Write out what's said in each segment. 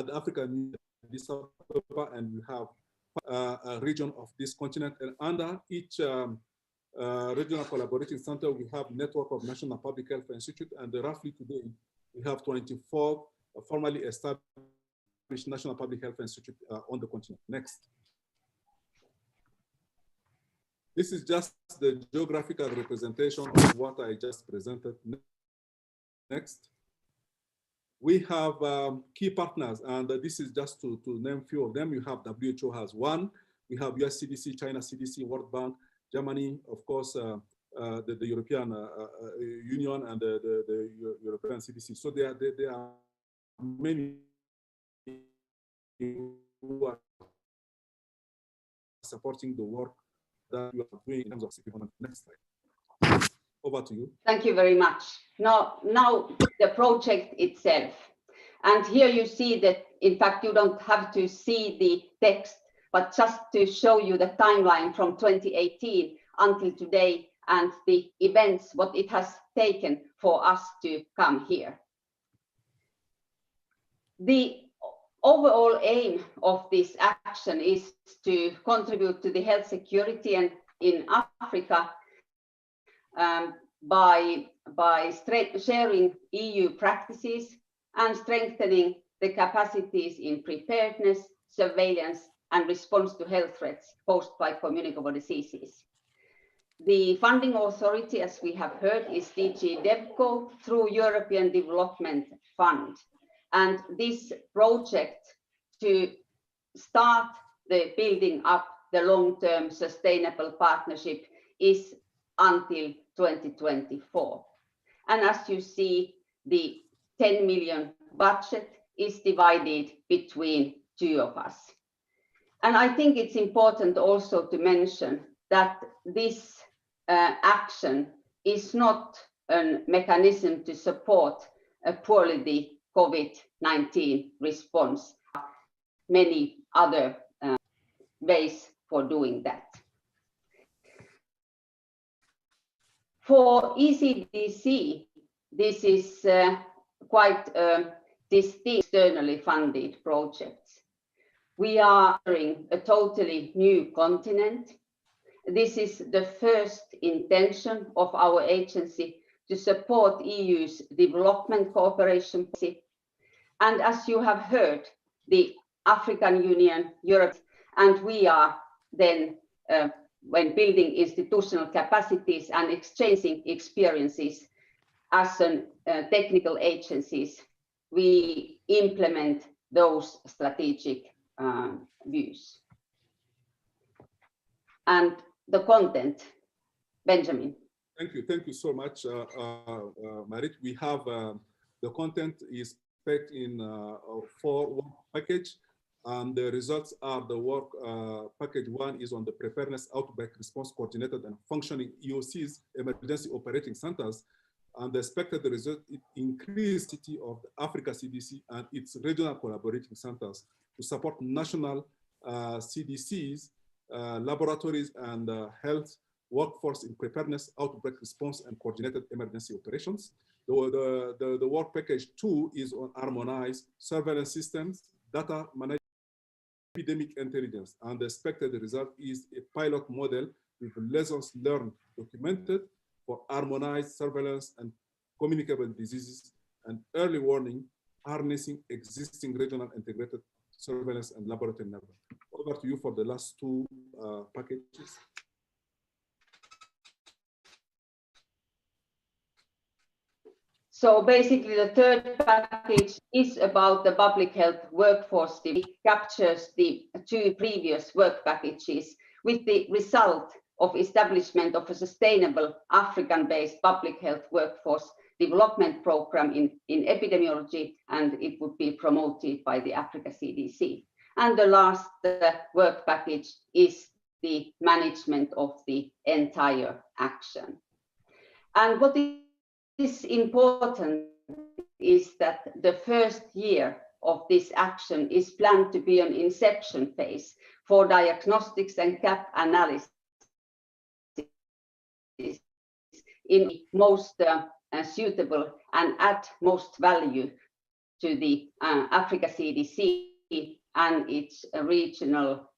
at the African Union, and we have a region of this continent. And under each regional collaborating center, we have network of national public health institute, and roughly today we have 24 formally established national public health institute on the continent. Next. This is just the geographical representation of what I just presented. Next. We have key partners, and this is just to name a few of them. You have WHO has one. We have US CDC, China CDC, World Bank, Germany, of course, the European Union and the European CDC. So there are many who are supporting the work that you are doing in terms of security. Next slide. Over to you. Thank you very much. Now the project itself. And here you see that, in fact, you don't have to see the text, but just to show you the timeline from 2018 until today and the events, what it has taken for us to come here. The overall aim of this action is to contribute to the health security and in Africa by sharing EU practices and strengthening the capacities in preparedness, surveillance, and response to health threats posed by communicable diseases. The funding authority, as we have heard, is DG DevCo through European Development Fund. And this project to start the building up the long-term sustainable partnership is until 2024. And as you see, the 10 million budget is divided between two of us. And I think it's important also to mention that this action is not a mechanism to support poorly the COVID-19 response. Many other ways for doing that. For ECDC, this is quite a distinct externally funded project. We are entering a totally new continent. This is the first intention of our agency to support EU's development cooperation policy. And as you have heard, the African Union, Europe, and we are then, when building institutional capacities and exchanging experiences as technical agencies, we implement those strategic views. And the content, Benjamin. Thank you so much, Marit. We have the content is packed in 4 work package. The results are the work package 1 is on the preparedness, outbreak response coordinated and functioning EOCs, emergency operating centers. And the expected result is increased city of the Africa CDC and its regional collaborating centers to support national CDCs, laboratories, and health workforce in preparedness, outbreak response, and coordinated emergency operations. The work package 2 is on harmonized surveillance systems, data management, epidemic intelligence, and the expected result is a pilot model with lessons learned documented for harmonized surveillance and communicable diseases and early warning, harnessing existing regional integrated surveillance and laboratory network. Over to you for the last 2 packages. So basically the third package is about the public health workforce. It captures the 2 previous work packages with the result of establishment of a sustainable African-based public health workforce development program in epidemiology, and it would be promoted by the Africa CDC. And the last work package is the management of the entire action. And what is important is that the first year of this action is planned to be an inception phase for diagnostics and gap analysis in most suitable and at most value to the Africa CDC and its regional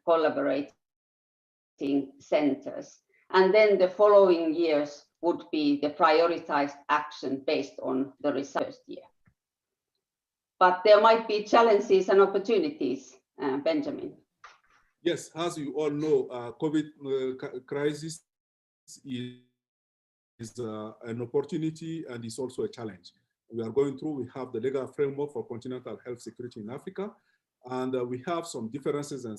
collaborating centers. And then the following years would be the prioritized action based on the first year. But there might be challenges and opportunities, Benjamin. Yes, as you all know, COVID crisis is an opportunity and is also a challenge. We are going through, we have the legal framework for continental health security in Africa, and we have some differences and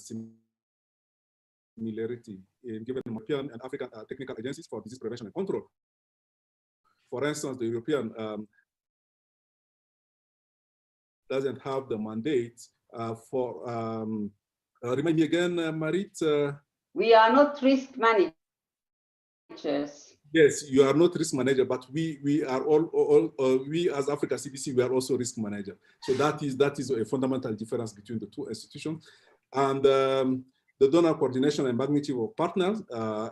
similarity in given European and African technical agencies for disease prevention and control. For instance, the European doesn't have the mandate for, remind me again, Marit? We are not risk managers. Yes, you are not risk manager, but we are we as Africa CDC, we are also risk manager. So that is a fundamental difference between the two institutions. And the donor coordination and magnitude of partners,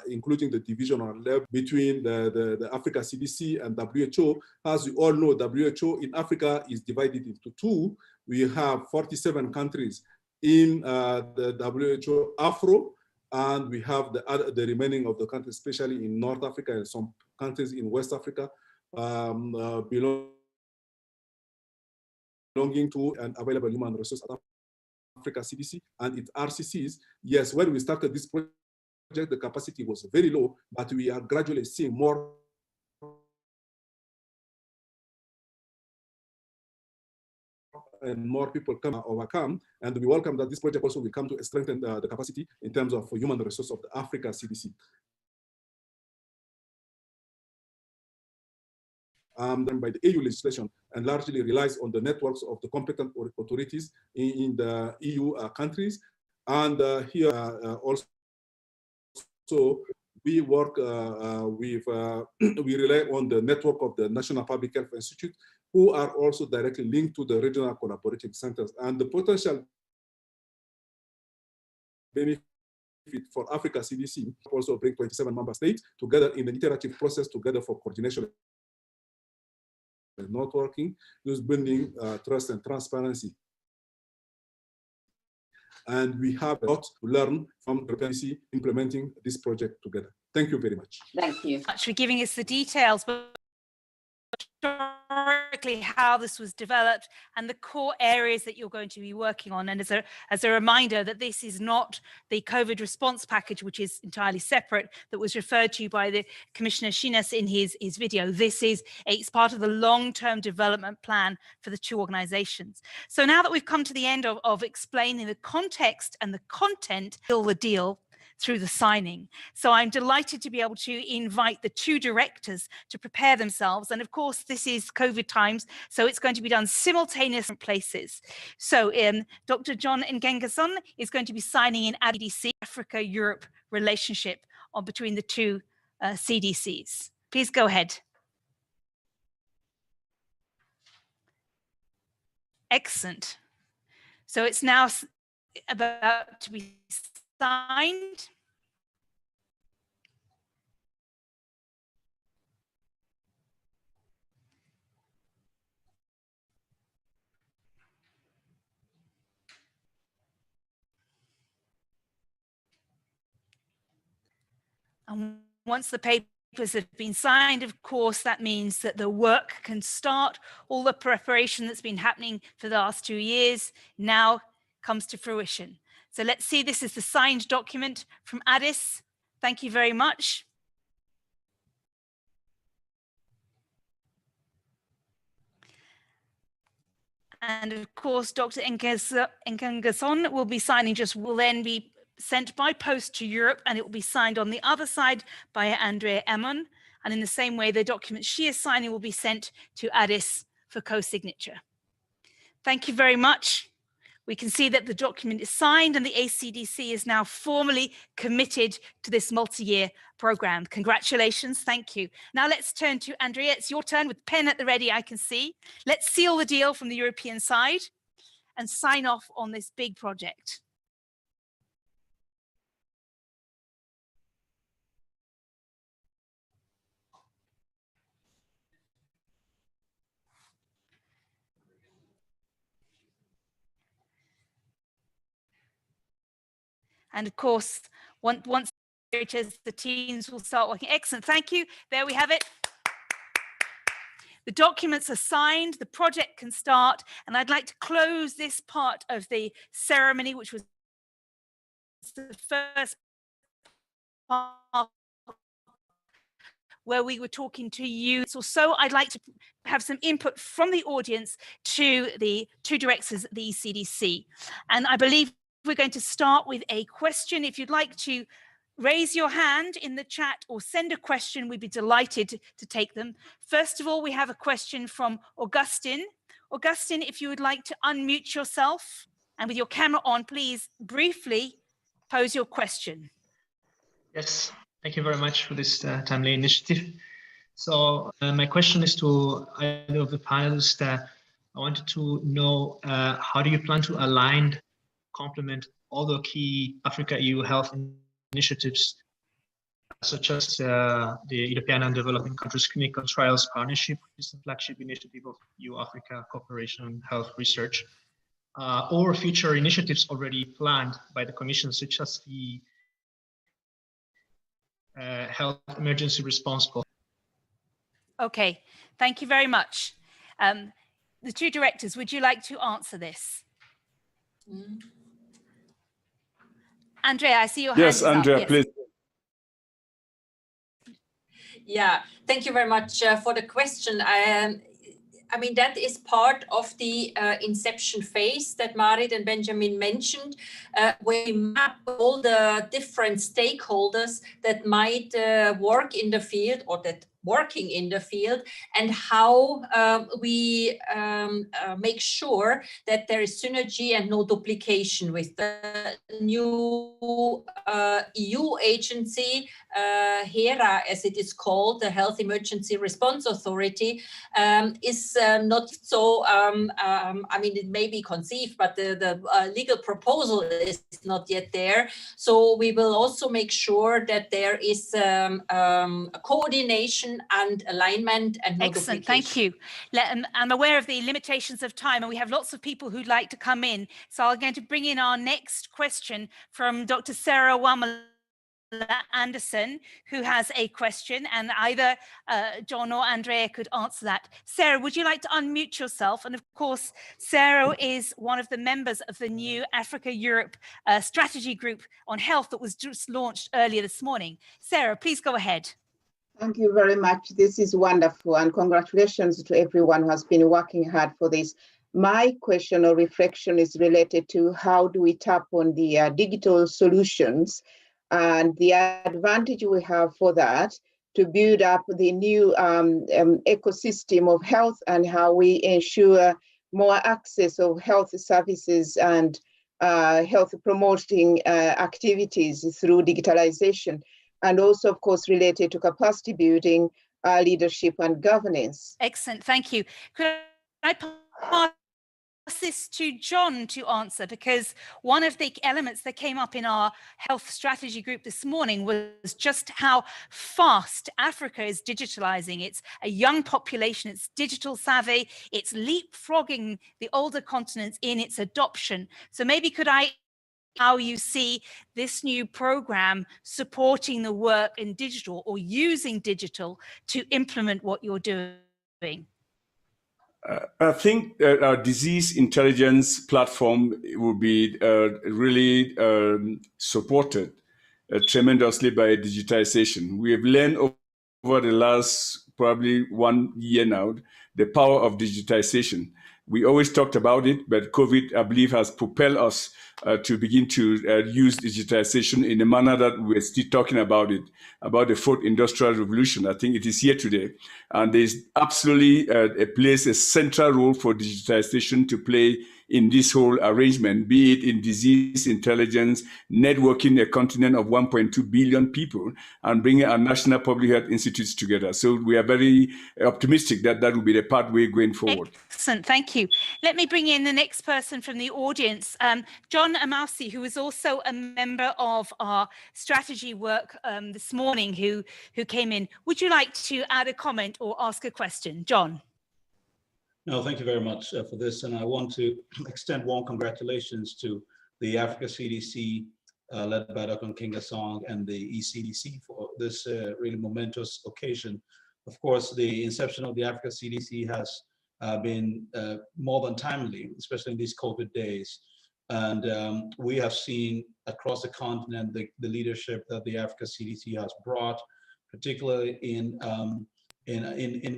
including the divisional level between the Africa CDC and WHO. As you all know, WHO in Africa is divided into two. We have 47 countries in the WHO Afro, and we have the remaining of the countries, especially in North Africa and some countries in West Africa, belonging to an available human resource at Africa CDC and its RCCs. Yes, when we started this project, the capacity was very low, but we are gradually seeing more and more people come overcome, and we welcome that this project also will come to strengthen the capacity in terms of human resource of the Africa CDC. Done by the EU legislation and largely relies on the networks of the competent authorities in the EU countries. And here also we work with, we rely on the network of the National Public Health Institute, who are also directly linked to the regional collaborative centers. And the potential benefit for Africa CDC also bring 27 member states together in an iterative process together for coordination and networking, just building trust and transparency. And we have a lot to learn from the CDC implementing this project together. Thank you very much. Thank you. Much for giving us the details, but historically how this was developed and the core areas that you're going to be working on. And as a reminder that this is not the COVID response package, which is entirely separate, that was referred to by the Commissioner Shinas in his video. It's part of the long-term development plan for the two organizations. So now that we've come to the end of explaining the context and the content, seal the deal through the signing. So I'm delighted to be able to invite the two directors to prepare themselves. And of course, this is COVID times, so it's going to be done simultaneously in places. So Dr. John Ngengason is going to be signing in CDC Africa-Europe relationship between the two CDCs. Please go ahead. Excellent. So it's now about to be signed. And once the papers have been signed, of course, that means that the work can start. All the preparation that's been happening for the last 2 years now comes to fruition. So let's see, this is the signed document from Addis. Thank you very much. And of course, Dr. Ngengason will be signing, will then be sent by post to Europe, and it will be signed on the other side by Andrea Emmon. And in the same way, the document she is signing will be sent to Addis for co-signature. Thank you very much. We can see that the document is signed and the ACDC is now formally committed to this multi-year program. Congratulations, thank you. Now let's turn to Andrea. It's your turn with pen at the ready, I can see. Let's seal the deal from the European side and sign off on this big project. And of course, once the teams will start working. Excellent, thank you. There we have it. The documents are signed, the project can start, and I'd like to close this part of the ceremony, which was the first part where we were talking to you. So I'd like to have some input from the audience to the two directors of the ECDC. And I believe we're going to start with a question. If you'd like to raise your hand in the chat or send a question, we'd be delighted to take them. First of all, we have a question from Augustine. Augustine, if you would like to unmute yourself and with your camera on, please briefly pose your question. Yes, thank you very much for this timely initiative. So my question is to either of the panelists. I wanted to know how do you plan to align, complement all the key Africa-EU health initiatives, such as the European and Developing Countries Clinical Trials Partnership, which is the flagship initiative of EU-Africa Cooperation on Health Research, or future initiatives already planned by the Commission, such as the Health Emergency Response. Okay, thank you very much. The two directors, would you like to answer this? Andrea, I see your hand is up. Andrea, please. Yeah, thank you very much for the question. I mean, that is part of the inception phase that Marit and Benjamin mentioned, where we map all the different stakeholders that might work in the field or that working in the field, and how we make sure that there is synergy and no duplication with the new EU agency, HERA, as it is called, the Health Emergency Response Authority, is not so, I mean, it may be conceived, but the legal proposal is not yet there. So we will also make sure that there is coordination and alignment and no Excellent, duplication. thank you. I'm aware of the limitations of time, and we have lots of people who'd like to come in. So I'm going to bring in our next question from Dr. Sarah Wamala Anderson, who has a question, and either John or Andrea could answer that. Sarah, would you like to unmute yourself? And of course, Sarah is one of the members of the new Africa-Europe strategy group on health that was just launched earlier this morning. Sarah, please go ahead. Thank you very much. This is wonderful, and congratulations to everyone who has been working hard for this. My question or reflection is related to how do we tap on the digital solutions and the advantage we have for that to build up the new ecosystem of health, and how we ensure more access of health services and health promoting activities through digitalization. And also, of course, related to capacity building, leadership and governance. Excellent, thank you. Could I pass this to John to answer? Because one of the elements that came up in our health strategy group this morning was just how fast Africa is digitalizing. It's a young population, it's digital savvy, it's leapfrogging the older continents in its adoption. So maybe could I how you see this new program supporting the work in digital or using digital to implement what you're doing? I think our disease intelligence platform will be really supported tremendously by digitization. We have learned over the last probably 1 year now the power of digitization. We always talked about it, but COVID, I believe, has propelled us to begin to use digitization in a manner that we're still talking about it, about the fourth industrial revolution. I think it is here today. And there's absolutely a central role for digitization to play in this whole arrangement, be it in disease intelligence, networking a continent of 1.2 billion people, and bringing our national public health institutes together. So we are very optimistic that that will be the pathway going forward. Excellent, thank you. Let me bring in the next person from the audience, John Amausi, who is also a member of our strategy work this morning, who came in. Would you like to add a comment or ask a question? John. No, thank you very much for this. And I want to extend warm congratulations to the Africa CDC led by Dr. Nkinga Song and the ECDC for this really momentous occasion. Of course, the inception of the Africa CDC has been more than timely, especially in these COVID days. And we have seen across the continent the leadership that the Africa CDC has brought, particularly in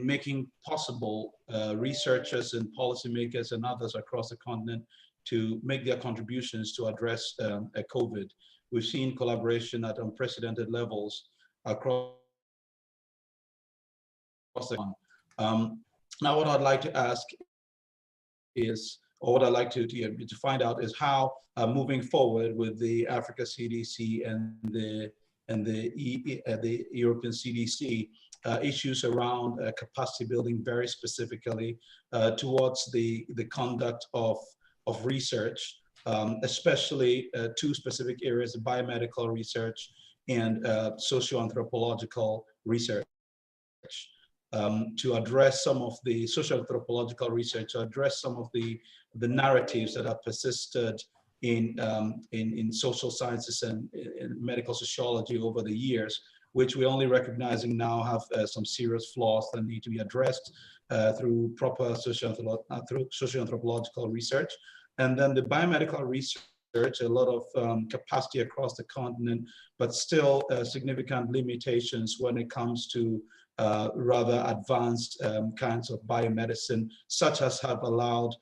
making possible researchers and policymakers and others across the continent to make their contributions to address COVID. We've seen collaboration at unprecedented levels across the continent. Now, what I'd like to ask is, or what I'd like to find out is how moving forward with the Africa CDC and the European CDC, issues around capacity building very specifically towards the conduct of research, especially two specific areas, biomedical research and socio-anthropological research. To address some of the socio-anthropological research, to address some of the narratives that have persisted in social sciences and in medical sociology over the years, which we're only recognizing now have some serious flaws that need to be addressed through proper socio-anthropological research. And then the biomedical research, a lot of capacity across the continent, but still significant limitations when it comes to rather advanced kinds of biomedicine, such as have allowed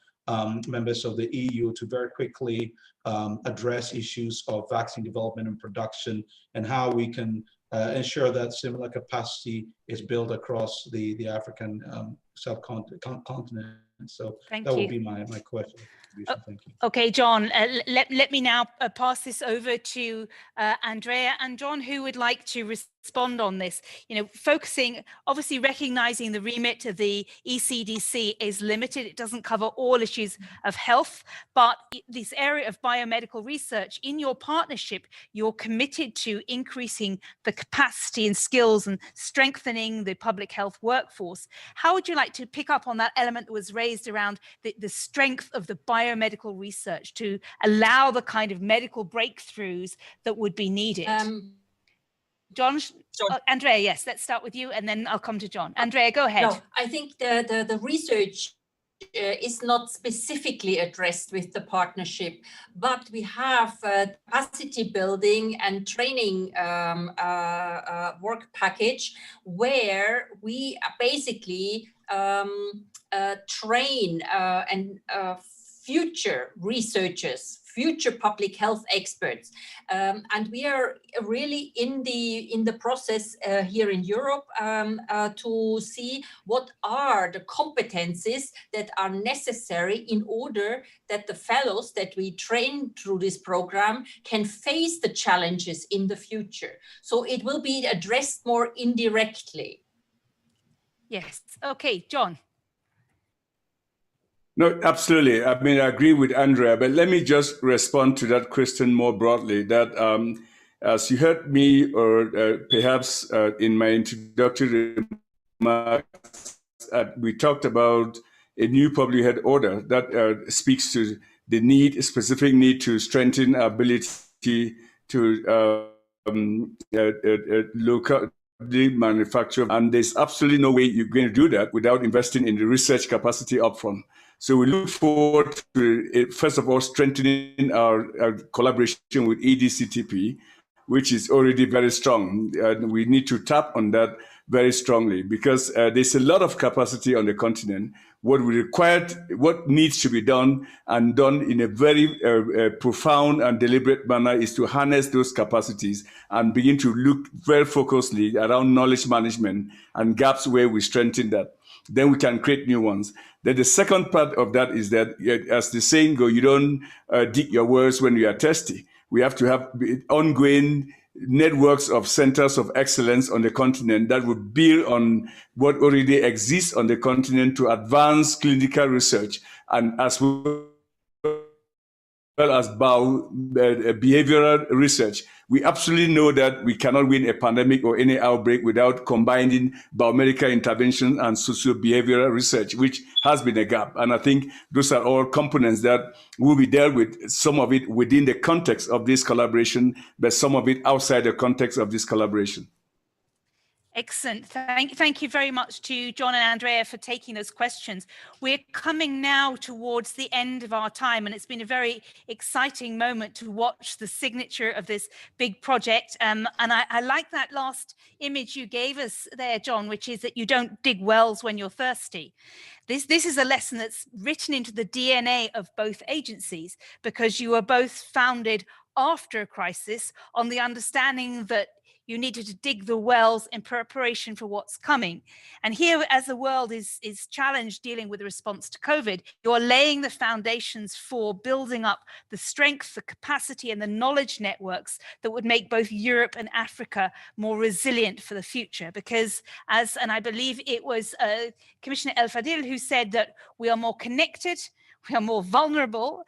members of the EU to very quickly address issues of vaccine development and production, and how we can ensure that similar capacity is built across the African subcontinent. So that would be my question. Thank you. Okay, John, let me now pass this over to Andrea and John, who would like to respond on this. You know, focusing, obviously recognizing the remit of the ECDC is limited. It doesn't cover all issues of health, but this area of biomedical research, in your partnership, you're committed to increasing the capacity and skills and strengthening the public health workforce. How would you like to pick up on that element that was raised around the strength of the biomedical research to allow the kind of medical breakthroughs that would be needed? John, Andrea, yes, let's start with you and then I'll come to John. Andrea, go ahead. No, I think the research is not specifically addressed with the partnership, but we have capacity building and training work package where we basically train and future researchers, future public health experts, and we are really in the process here in Europe to see what are the competencies that are necessary in order that the fellows that we train through this program can face the challenges in the future. So it will be addressed more indirectly. Yes. Okay, John. No, absolutely. I mean, I agree with Andrea, but let me just respond to that question more broadly. That as you heard me, or perhaps in my introductory remarks, we talked about a new public health order that speaks to the need, specific need to strengthen our ability to locally manufacture. And there's absolutely no way you're going to do that without investing in the research capacity upfront. So we look forward to, first of all, strengthening our collaboration with EDCTP, which is already very strong. We need to tap on that very strongly because there's a lot of capacity on the continent. What needs to be done and done in a very profound and deliberate manner is to harness those capacities and begin to look very focusedly around knowledge management and gaps where we strengthen that. Then we can create new ones. Then the second part of that is that, as the saying goes, you don't dig your words when you are thirsty. We have to have ongoing networks of centers of excellence on the continent that would build on what already exists on the continent to advance clinical research, and as well well as behavioral research. We absolutely know that we cannot win a pandemic or any outbreak without combining biomedical intervention and socio-behavioral research, which has been a gap. And I think those are all components that will be dealt with, some of it within the context of this collaboration, but some of it outside the context of this collaboration. Excellent. Thank you very much to John and Andrea for taking those questions. We're coming now towards the end of our time, and it's been a very exciting moment to watch the signature of this big project. And I like that last image you gave us there, John, which is that you don't dig wells when you're thirsty. This is a lesson that's written into the DNA of both agencies, because you were both founded after a crisis on the understanding that you needed to dig the wells in preparation for what's coming. And here, as the world is challenged dealing with the response to COVID, you're laying the foundations for building up the strength, the capacity, and the knowledge networks that would make both Europe and Africa more resilient for the future. Because and I believe it was Commissioner El Fadil who said that we are more connected, we are more vulnerable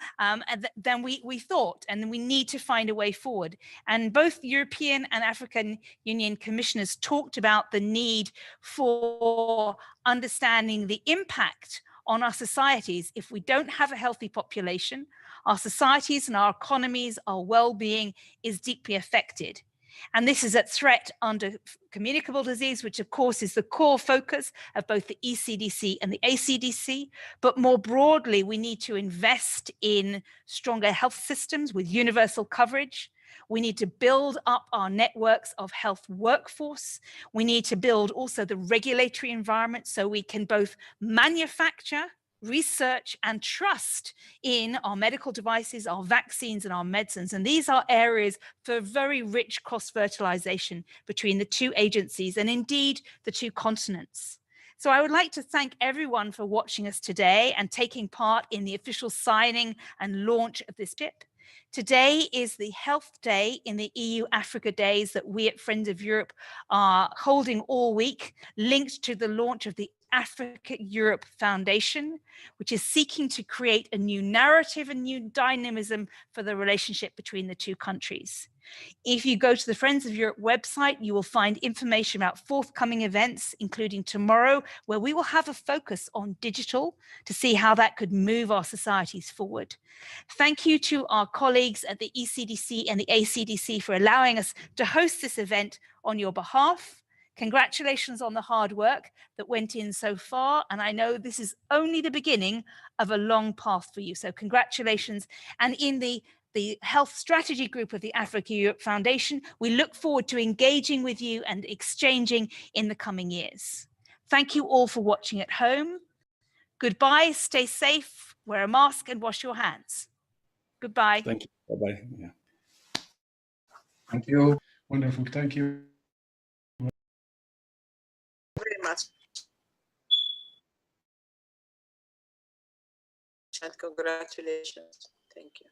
than we thought, and we need to find a way forward. And both European and African Union commissioners talked about the need for understanding the impact on our societies. If we don't have a healthy population, our societies and our economies, our well-being is deeply affected. And this is a threat under communicable disease, which of course is the core focus of both the ECDC and the ACDC. But more broadly, we need to invest in stronger health systems with universal coverage. We need to build up our networks of health workforce. We need to build also the regulatory environment so we can both manufacture, research, and trust in our medical devices, our vaccines, and our medicines. And these are areas for very rich cross-fertilization between the two agencies and indeed the two continents. So I would like to thank everyone for watching us today and taking part in the official signing and launch of this BIP. Today is the Health Day in the EU-Africa Days that we at Friends of Europe are holding all week, linked to the launch of the Africa-Europe Foundation, which is seeking to create a new narrative and new dynamism for the relationship between the two countries. If you go to the Friends of Europe website, you will find information about forthcoming events, including tomorrow, where we will have a focus on digital to see how that could move our societies forward. Thank you to our colleagues at the ECDC and the ACDC for allowing us to host this event on your behalf. Congratulations on the hard work that went in so far. And I know this is only the beginning of a long path for you. So congratulations. And in the health strategy group of the Africa-Europe Foundation, we look forward to engaging with you and exchanging in the coming years. Thank you all for watching at home. Goodbye, stay safe, wear a mask and wash your hands. Goodbye. Thank you. Bye-bye. Yeah. Thank you. Wonderful. Thank you very much. And congratulations. Thank you.